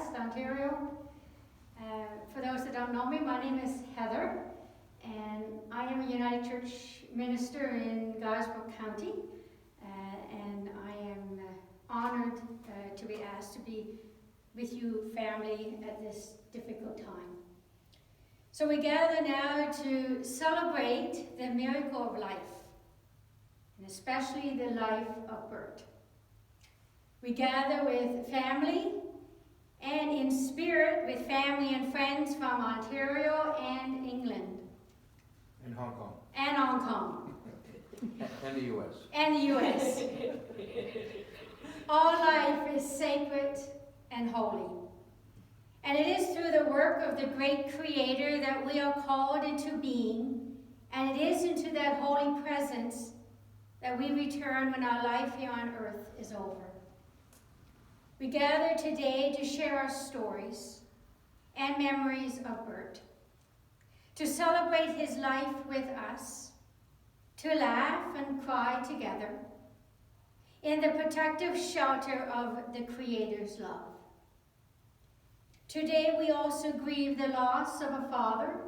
West, Ontario. For those that don't know me, my name is Heather, and I am a United Church minister in Glasgow County, and I am honored to be asked to be with you, family, at this difficult time. So we gather now to celebrate the miracle of life, and especially the life of Bert. We gather with family and in spirit with family and friends from Ontario and England. And Hong Kong. And Hong Kong. And the U.S. And the U.S. All life is sacred and holy. And it is through the work of the great Creator that we are called into being, and it is into that holy presence that we return when our life here on earth is over. We gather today to share our stories and memories of Bert, to celebrate his life with us, to laugh and cry together in the protective shelter of the Creator's love. Today we also grieve the loss of a father,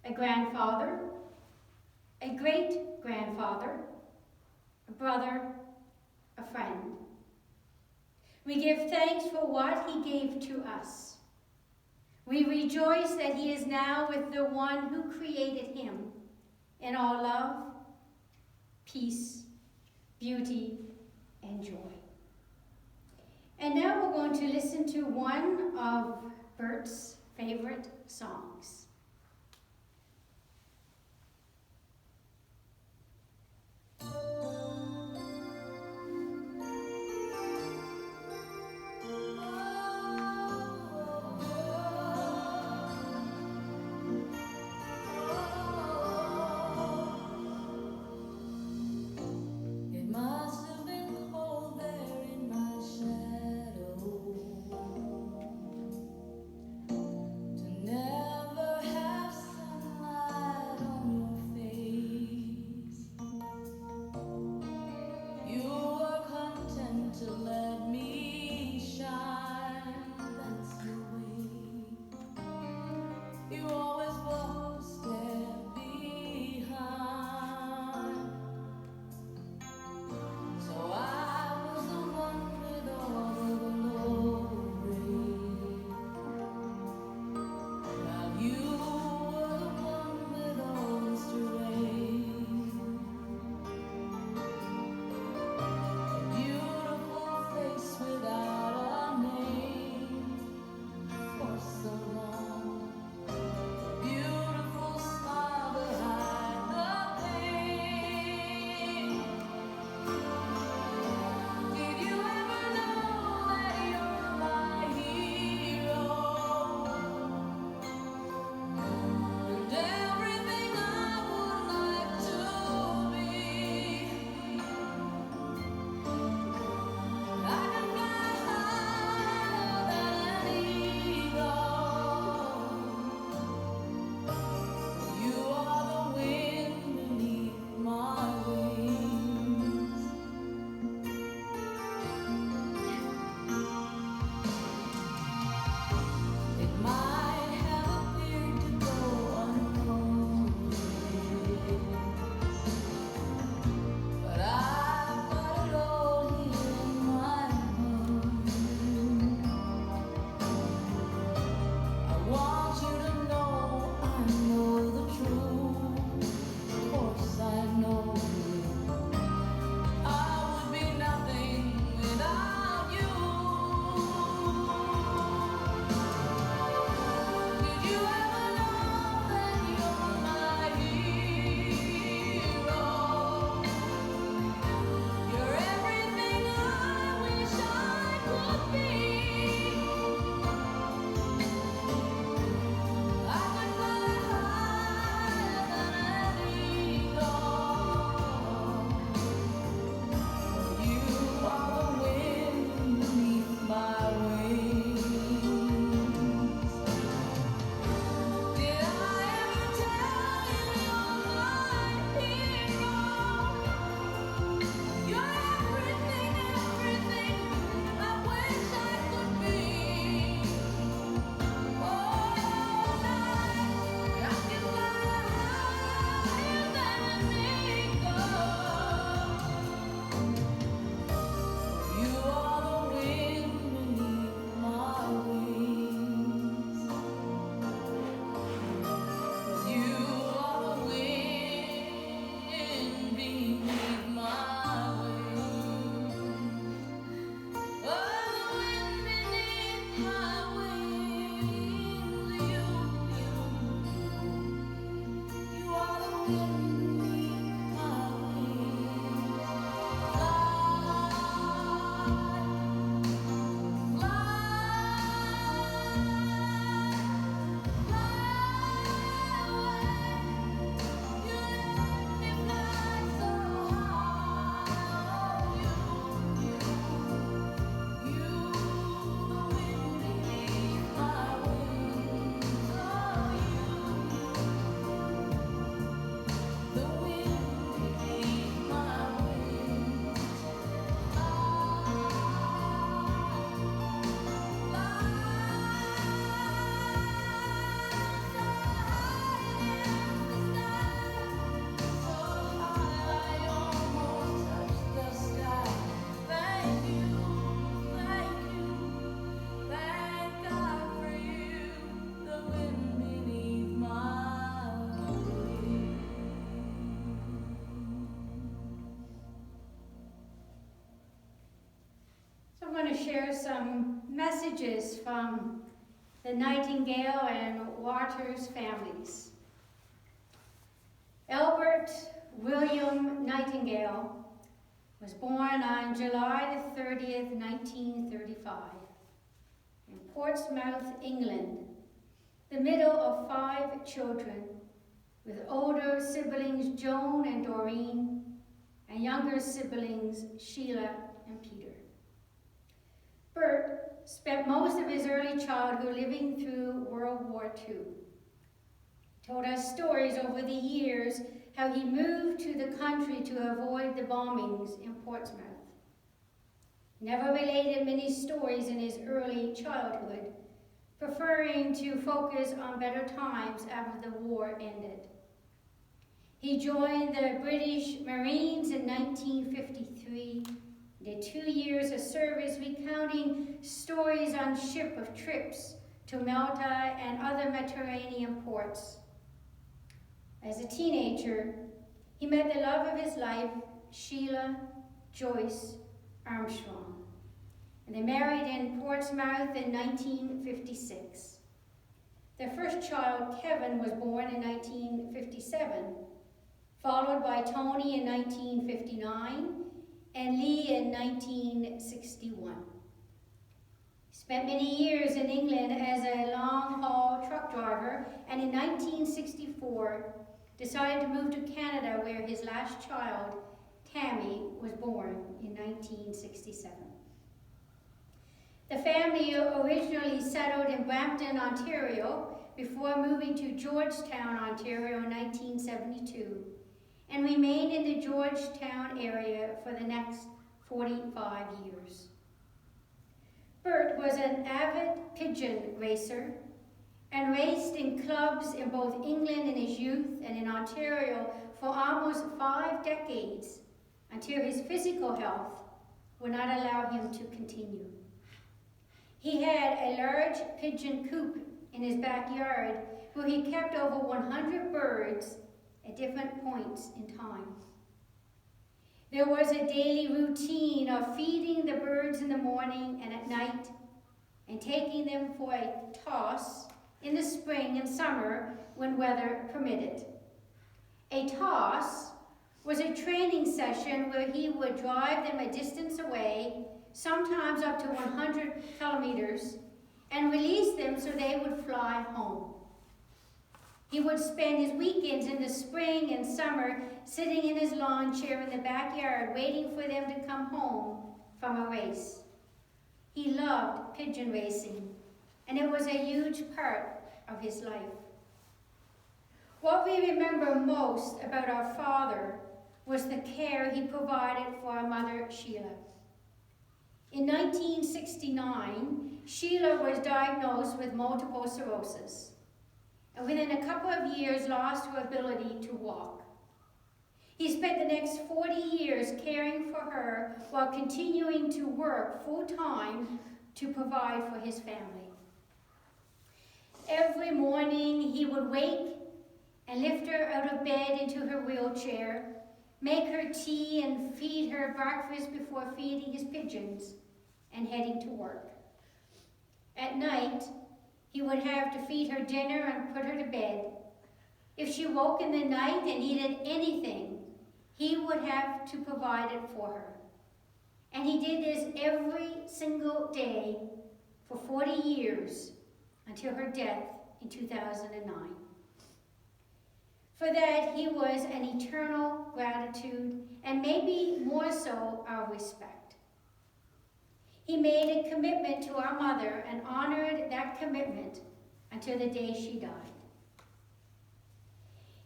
a grandfather, a great-grandfather, a brother, a friend. We give thanks for what he gave to us. We rejoice that he is now with the one who created him in all love, peace, beauty, and joy. And now we're going to listen to one of Bert's favorite songs. Never So I'm going to share some messages from the Nightingale and Waters families. Albert William Nightingale was born on July the 30th, 1935, in Portsmouth, England, the middle of 5 children, with older siblings Joan and Doreen, and younger siblings Sheila and Peter. Bert spent most of his early childhood living through World War II. He told us stories over the years how he moved to the country to avoid the bombings in Portsmouth. He never related many stories in his early childhood, preferring to focus on better times after the war ended. He joined the British Marines in 1953, did 2 years of service recounting stories on ship of trips to Malta and other Mediterranean ports. As a teenager, he met the love of his life, Sheila Joyce Armstrong, and they married in Portsmouth in 1956. Their first child, Kevin, was born in 1957, followed by Tony in 1959 and Lee in 1961. He spent many years in England as a long-haul truck driver, and in 1964 decided to move to Canada, where his last child, Tammy, was born in 1967. The family originally settled in Brampton, Ontario, before moving to Georgetown, Ontario in 1972, and remained in the Georgetown area for the next 45 years. Bert was an avid pigeon racer and raced in clubs in both England in his youth and in Ontario for almost 5 decades, until his physical health would not allow him to continue. He had a large pigeon coop in his backyard where he kept over 100 birds at different points in time. There was a daily routine of feeding the birds in the morning and at night, and taking them for a toss in the spring and summer when weather permitted. A toss was a training session where he would drive them a distance away, sometimes up to 100 kilometers, and release them so they would fly home. He would spend his weekends in the spring and summer sitting in his lawn chair in the backyard waiting for them to come home from a race. He loved pigeon racing, and it was a huge part of his life. What we remember most about our father was the care he provided for our mother, Sheila. In 1969, Sheila was diagnosed with multiple sclerosis, and within a couple of years lost her ability to walk. He spent the next 40 years caring for her while continuing to work full-time to provide for his family. Every morning he would wake and lift her out of bed into her wheelchair, make her tea and feed her breakfast before feeding his pigeons and heading to work. At night, he would have to feed her dinner and put her to bed. If she woke in the night and needed anything, he would have to provide it for her. And he did this every single day for 40 years until her death in 2009. For that, he was an eternal gratitude and maybe more so our respect. He made a commitment to our mother and honored that commitment until the day she died.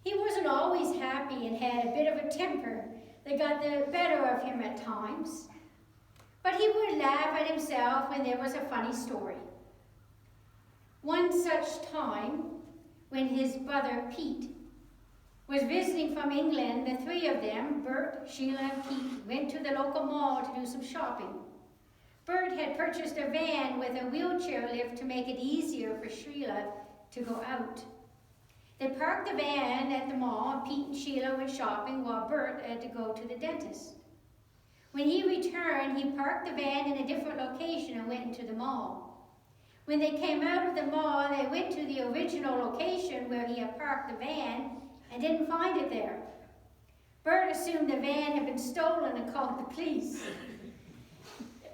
He wasn't always happy and had a bit of a temper that got the better of him at times, but he would laugh at himself when there was a funny story. One such time, when his brother Pete was visiting from England, the three of them, Bert, Sheila, and Pete, went to the local mall to do some shopping. Bert had purchased a van with a wheelchair lift to make it easier for Sheila to go out. They parked the van at the mall, and Pete and Sheila went shopping while Bert had to go to the dentist. When he returned, he parked the van in a different location and went into the mall. When they came out of the mall, they went to the original location where he had parked the van and didn't find it there. Bert assumed the van had been stolen and called the police.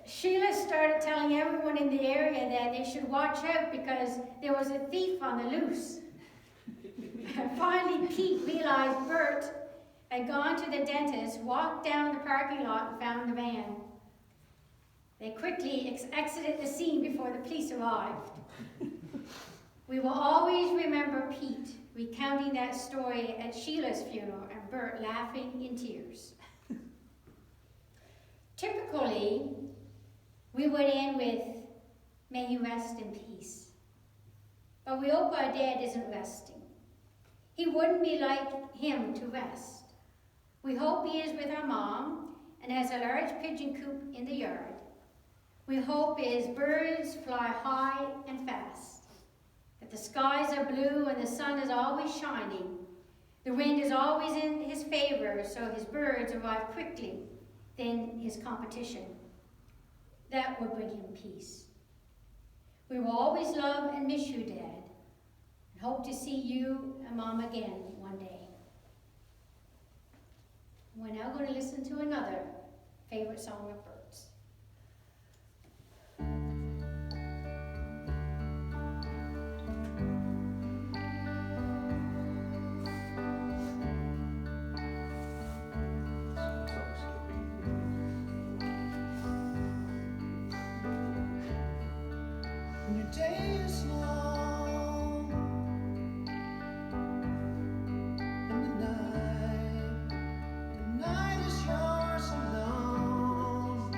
Sheila started telling everyone in the area that they should watch out because there was a thief on the loose. Finally, Pete realized Bert had gone to the dentist, walked down the parking lot, and found the van. They quickly exited the scene before the police arrived. We will always remember Pete recounting that story at Sheila's funeral and Bert laughing in tears. Typically, we would end with, "May he rest in peace." But we hope our dad isn't resting. He wouldn't be like him to rest. We hope he is with our mom and has a large pigeon coop in the yard. We hope his birds fly high and fast, that the skies are blue and the sun is always shining. The wind is always in his favor, so his birds arrive quickly than his competition. That will bring him peace. We will always love and miss you, Dad, and hope to see you and Mom again one day. We're now going to listen to another favorite song of Bert's. Day is long and the night is yours alone.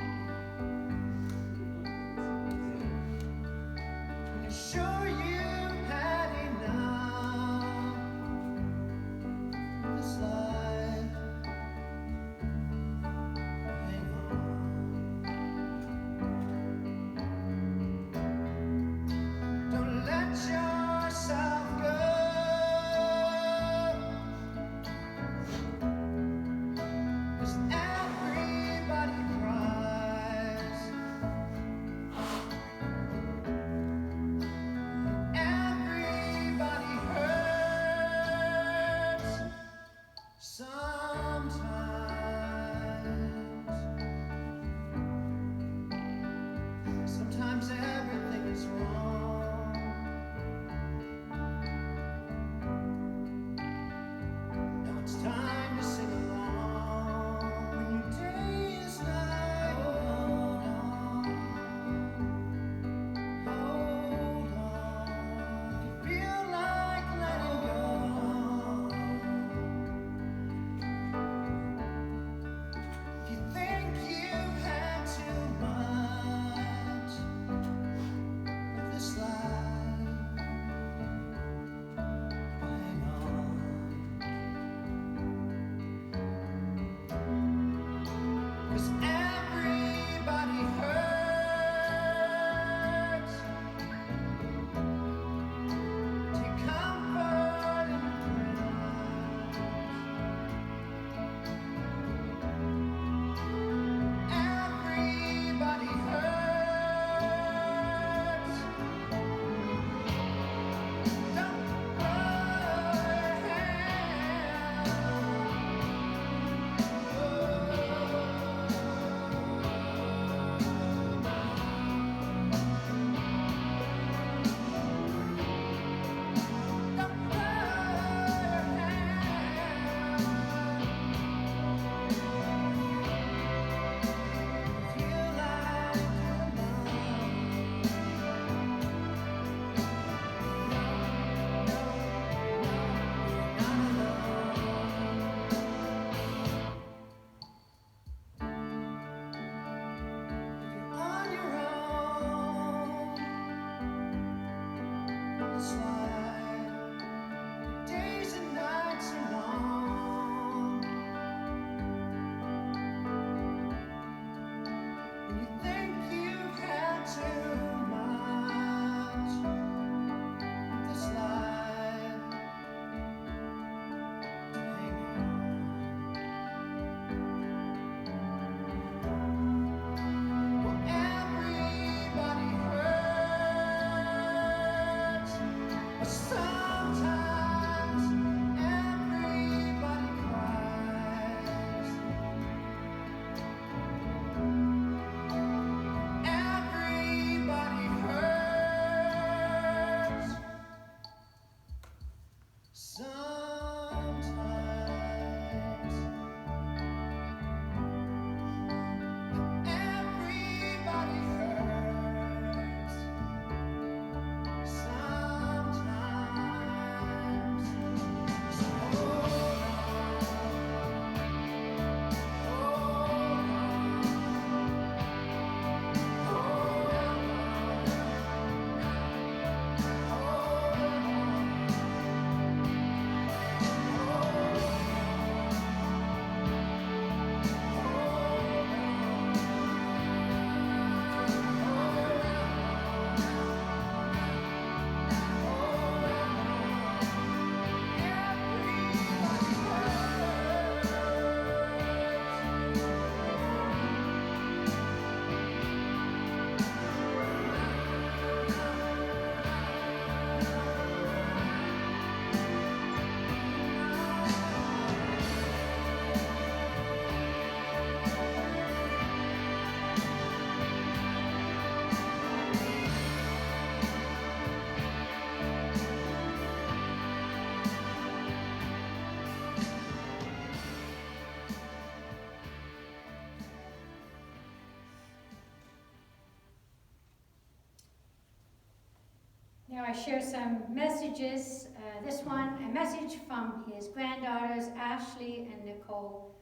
share some messages. This one, a message from his granddaughters, Ashley and Nicole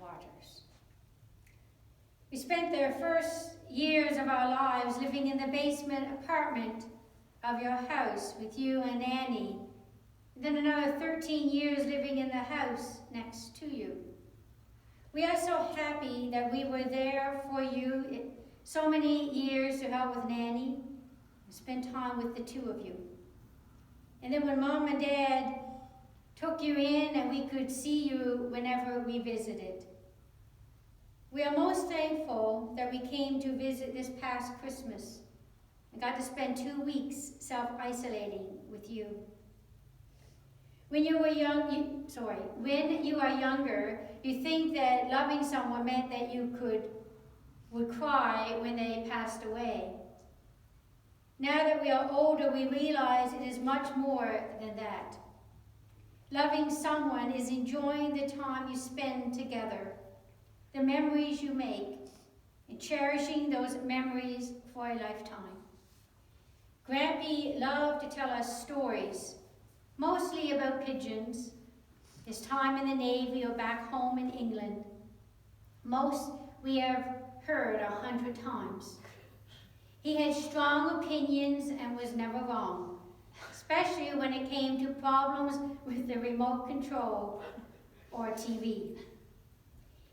Waters. We spent the first years of our lives living in the basement apartment of your house with you and Annie. Then another 13 years living in the house next to you. We are so happy that we were there for you so many years to help with Nanny and spend time with the two of you. And then when Mom and Dad took you in and we could see you whenever we visited. We are most thankful that we came to visit this past Christmas and got to spend 2 weeks self-isolating with you. When you are younger, you think that loving someone meant that you would cry when they passed away. Now that we are older, we realize it is much more than that. Loving someone is enjoying the time you spend together, the memories you make, and cherishing those memories for a lifetime. Grampy loved to tell us stories, mostly about pigeons, his time in the Navy or back home in England. Most we have heard 100 times. He had strong opinions and was never wrong, especially when it came to problems with the remote control or TV.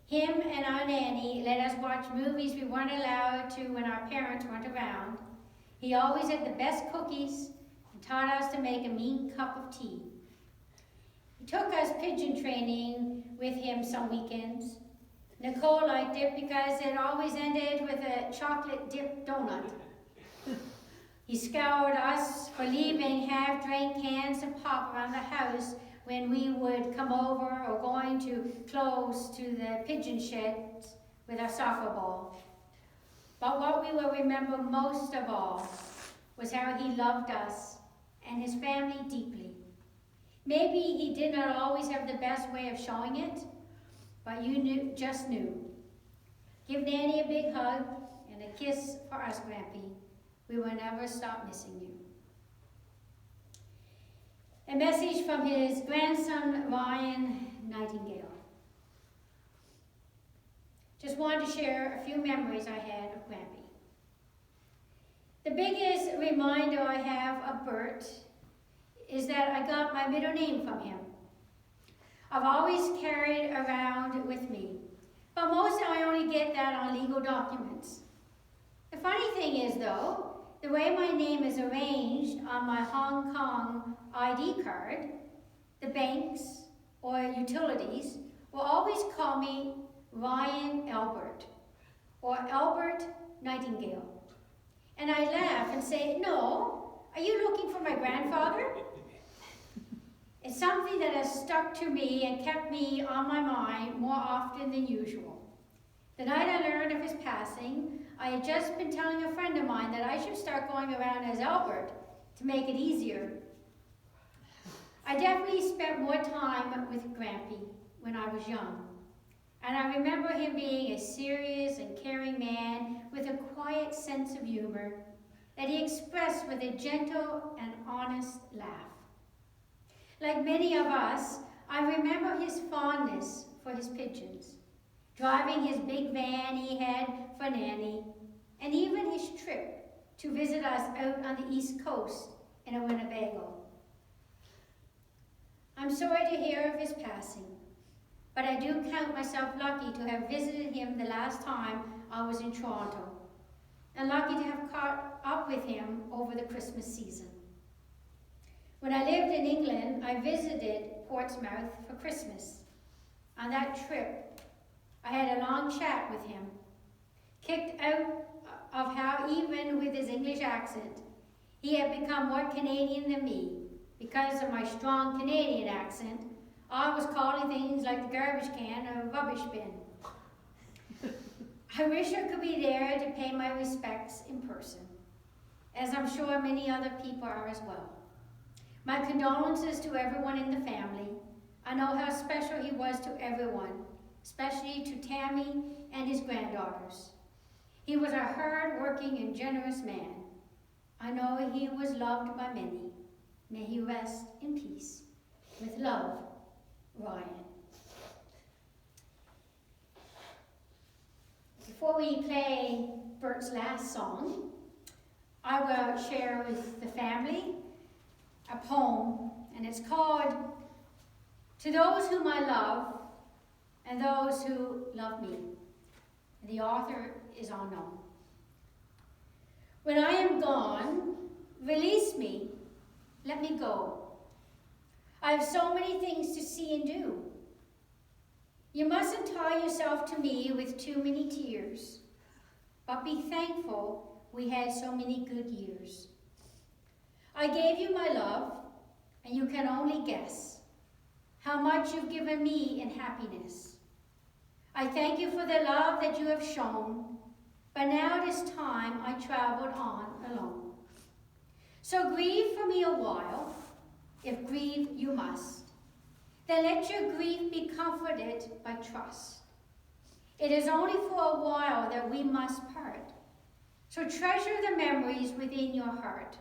Him and our nanny let us watch movies we weren't allowed to when our parents weren't around. He always had the best cookies and taught us to make a mean cup of tea. He took us pigeon training with him some weekends. Nicole liked it because it always ended with a chocolate dipped donut. He scoured us for leaving half-drank cans of pop around the house when we would come over or going too close to the pigeon sheds with our soccer ball. But what we will remember most of all was how he loved us and his family deeply. Maybe he did not always have the best way of showing it, but you just knew. Give Nanny a big hug and a kiss for us, Grampy. We will never stop missing you. A message from his grandson, Ryan Nightingale. Just wanted to share a few memories I had of Grampy. The biggest reminder I have of Bert is that I got my middle name from him. I've always carried around with me, but most I only get that on legal documents. The funny thing is, though, the way my name is arranged on my Hong Kong ID card, the banks or utilities will always call me Ryan Albert or Albert Nightingale. And I laugh and say, no, are you looking for my grandfather? It's something that has stuck to me and kept me on my mind more often than usual. The night I learned of his passing, I had just been telling a friend of mine that I should start going around as Albert to make it easier. I definitely spent more time with Grampy when I was young. And I remember him being a serious and caring man with a quiet sense of humor that he expressed with a gentle and honest laugh. Like many of us, I remember his fondness for his pigeons, driving his big van he had for Nanny, and even his trip to visit us out on the East Coast in a Winnebago. I'm sorry to hear of his passing, but I do count myself lucky to have visited him the last time I was in Toronto, and lucky to have caught up with him over the Christmas season. When I lived in England, I visited Portsmouth for Christmas. On that trip, I had a long chat with him, kicked out of how even with his English accent, he had become more Canadian than me. Because of my strong Canadian accent, I was calling things like the garbage can a rubbish bin. I wish I could be there to pay my respects in person, as I'm sure many other people are as well. My condolences to everyone in the family. I know how special he was to everyone, especially to Tammy and his granddaughters. He was a hard-working and generous man. I know he was loved by many. May he rest in peace. With love, Ryan. Before we play Bert's last song, I will share with the family a poem, and it's called To Those Whom I Love and Those Who Love Me. The author is unknown. When I am gone, release me, let me go. I have so many things to see and do. You mustn't tie yourself to me with too many tears, but be thankful we had so many good years. I gave you my love, and you can only guess how much you've given me in happiness. I thank you for the love that you have shown, but now it is time I traveled on alone. So grieve for me a while, if grieve you must. Then let your grief be comforted by trust. It is only for a while that we must part, so treasure the memories within your heart.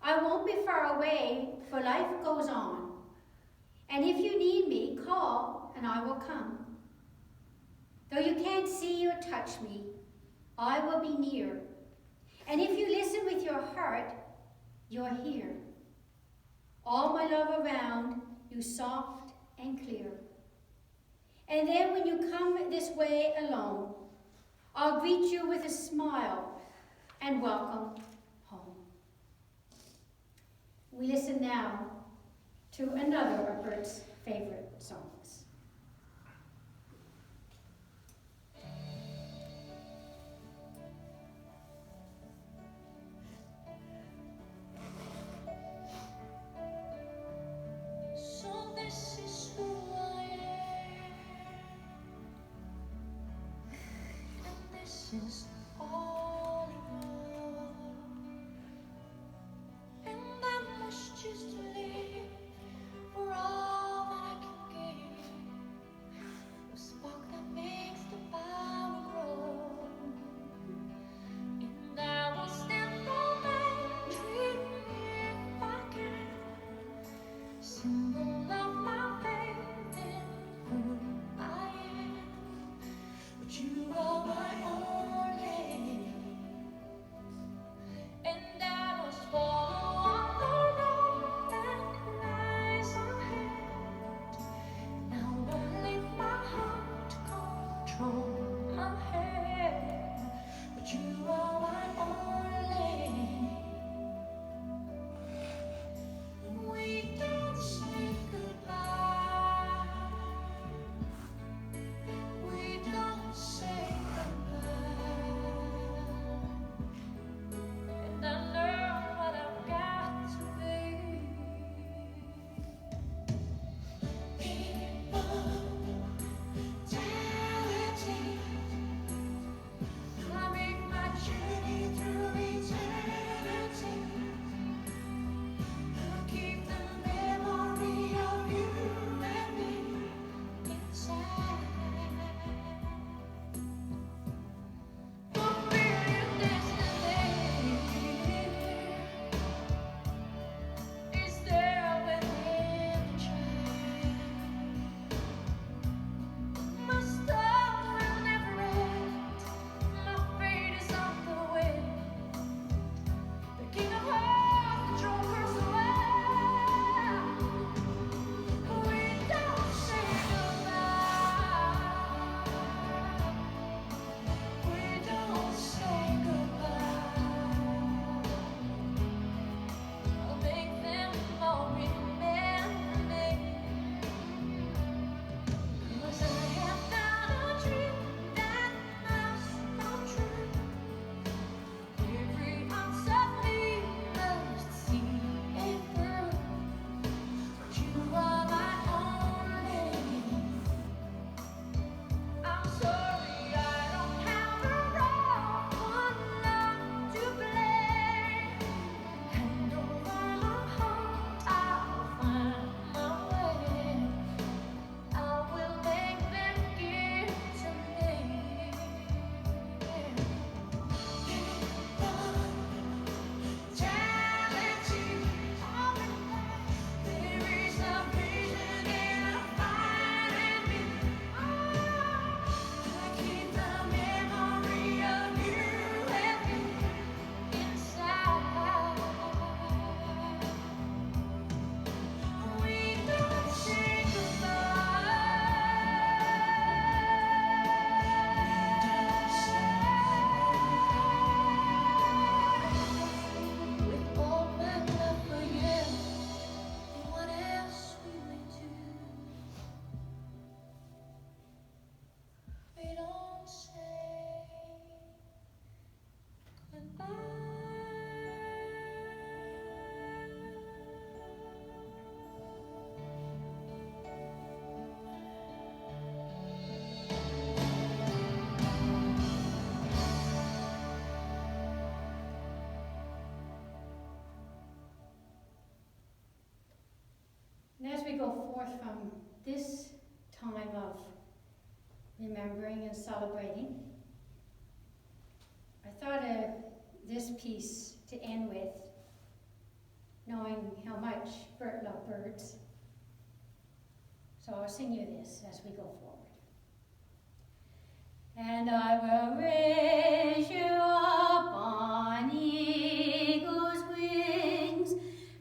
I won't be far away, for life goes on. And if you need me, call and I will come. Though you can't see or touch me, I will be near. And if you listen with your heart, you're here. All my love around you, soft and clear. And then when you come this way alone, I'll greet you with a smile and welcome home. We listen now to another of Bert's favorite songs. So this is who I am, and this is all I know, and I must choose to live for all that I can give, the spark that makes the power grow, and I will stand for victory if I can. Symbol of my faith in who I am, but you are my only this time of remembering and celebrating, I thought of this piece to end with, knowing how much Bert loved birds. So I'll sing you this as we go forward. And I will raise you up on eagle's wings,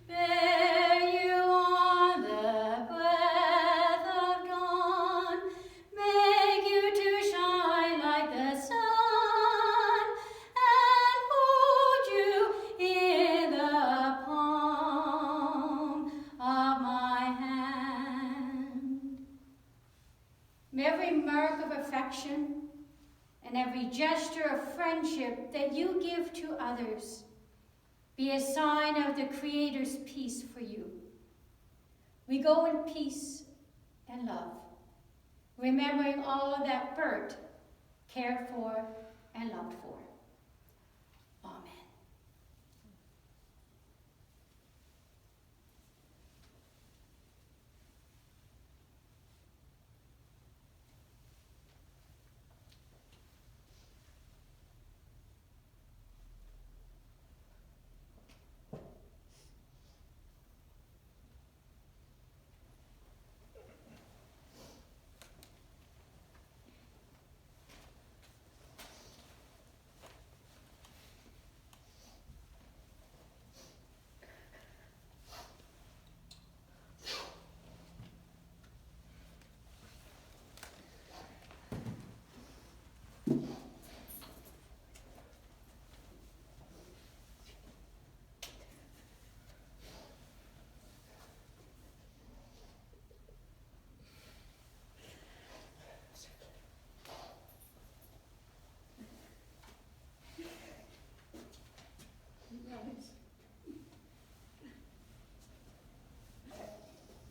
bear you on the breath of dawn, make you to shine like the sun, and hold you in the palm of my hand. May every mark of affection and every gesture of friendship that you give to others be a sign of the Creator's peace for you. We go in peace and love, remembering all that Bert cared for and loved for. Amen.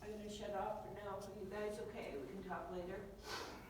I'm gonna shut off for now. Are you guys okay? We can talk later.